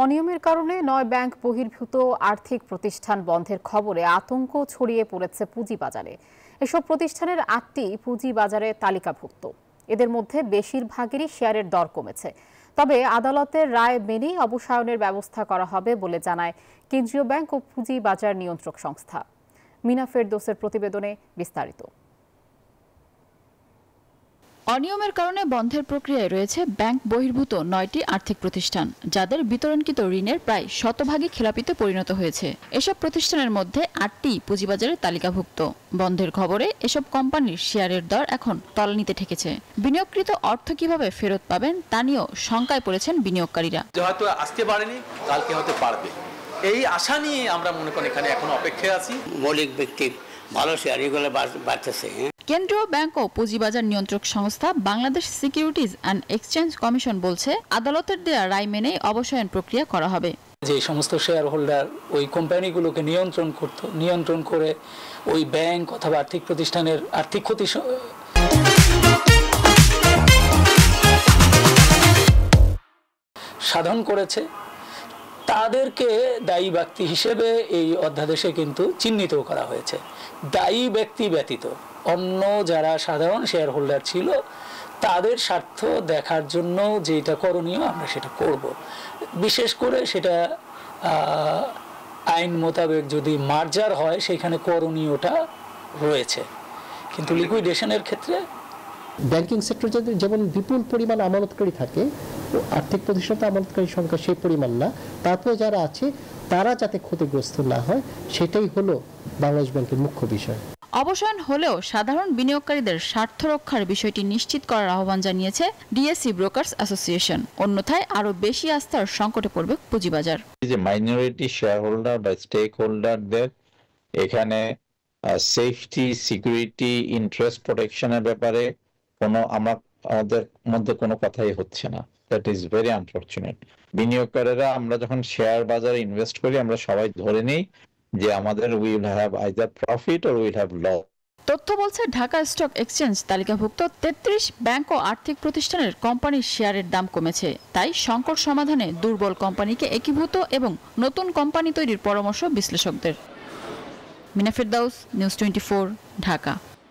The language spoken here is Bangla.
অনিয়মের কারণে ৯ ব্যাংক বহির্ভূত আর্থিক প্রতিষ্ঠান বন্ধের খবরে আতঙ্ক ছড়িয়ে পড়েছে পুঁজিবাজারে। এসব প্রতিষ্ঠানের ৮টি পুঁজিবাজারে তালিকাভুক্ত। এদের মধ্যে বেশিরভাগেরই শেয়ারের দর কমেছে। তবে আদালতের রায় মেনেই অবসায়নের ব্যবস্থা করা হবে বলে জানায় কেন্দ্রীয় ব্যাংক ও পুঁজিবাজার নিয়ন্ত্রক সংস্থা। মিনা ফেরদৌসের প্রতিবেদনে বিস্তারিত। অনিয়মের কারণে বন্ধের প্রক্রিয়ায় রয়েছে ব্যাংক বহির্ভূত ৯টি আর্থিক প্রতিষ্ঠান, যাদের বিতরণকৃত ঋণের প্রায় শতভাগই খেলাপিতে পরিণত হয়েছে। এসব প্রতিষ্ঠানের মধ্যে ৮টি পুঁজিবাজারে তালিকাভুক্ত। বন্ধের খবরে এসব কোম্পানির শেয়ারের দর এখন তলানিতে ঠেকেছে। বিনিয়োগকৃত অর্থ কিভাবে ফেরত পাবেন তা নিয়েও শঙ্কায় পড়েছেন বিনিয়োগকারীরা। হয়তো আসতে পারেনি, কালকে হয়তো পারবে, এই আশা নিয়ে আমরা মনে করি এখানে এখন অপেক্ষায় আছি। মৌলিক ব্যক্তির ভালো শেয়ার এগুলো বাড়তেছে। কেন্দ্রীয় ব্যাংক ও পুঁজিবাজার নিয়ন্ত্রক সংস্থা Bangladesh securities and exchange commission বলছে, আদালতের দেয়া রায় মেনেই অবসায়ন প্রক্রিয়া করা হবে। যে সমস্ত শেয়ার হোল্ডার ওই কোম্পানিগুলোকে নিয়ন্ত্রণ করে ওই ব্যাংক অথবা আর্থিক প্রতিষ্ঠানের আর্থিক ক্ষতি সাধন করেছে, তাদেরকে দায়ী ব্যক্তি হিসেবে এই অধ্যাদেশে কিন্তু চিহ্নিত করা হয়েছে। দায়ী ব্যক্তি ব্যতীত অন্য যারা সাধারণ শেয়ার হোল্ডার ছিল, তাদের স্বার্থ দেখার জন্য যেটা করণীয় আমরা সেটা করব। বিশেষ করে সেটা আইন মোতাবেক যদি মার্জার হয় সেখানে করণীয়টা রয়েছে, কিন্তু লিকুইডেশনের ক্ষেত্রে ব্যাংকিং সেক্টর যেমন বিপুল পরিমাণ আমানতকারী থাকে, আর্থিক প্রতিষ্ঠানে আমানতকারী সংখ্যা সেই পরিমাণ না, তারপরে যারা আছে তারা যাতে ক্ষতিগ্রস্ত না হয় সেটাই হলো বাংলাদেশ ব্যাংকের মুখ্য বিষয়। অবসায়ন হলেও সাধারণ বিনিয়োগকারীদের স্বার্থ রক্ষার বিষয়টি নিশ্চিত করার আহ্বান জানিয়েছে ডিএসসি ব্রোকার্স অ্যাসোসিয়েশন। অন্যথায় আরো বেশি আস্থার সংকটে পড়বে পুঁজিবাজার। যে মাইনরিটি শেয়ার হোল্ডার বা স্টেক হোল্ডারদের এখানে সেফটি, সিকিউরিটি, ইন্টারেস্ট প্রোটেকশনের ব্যাপারে আমাদের মধ্যে কোনো কথাই হচ্ছে না। That is very unfortunate. বিনিয়োগকারীরা আমরা যখন শেয়ার বাজারে ইনভেস্ট করি, আমরা সবাই ধরে নিই যে আমাদের will have either profit or will have loss. তথ্য বলছে, ঢাকা স্টক এক্সচেঞ্জ তালিকাভুক্ত ৩৩ ব্যাংক ও আর্থিক প্রতিষ্ঠানের কোম্পানির শেয়ারের দাম কমেছে। তাই সংকট সমাধানে দুর্বল কোম্পানিকে একীভূত এবং নতুন কোম্পানি তৈরির পরামর্শ বিশ্লেষকদের। মিনা ফেরদৌস, নিউজ 24, ঢাকা।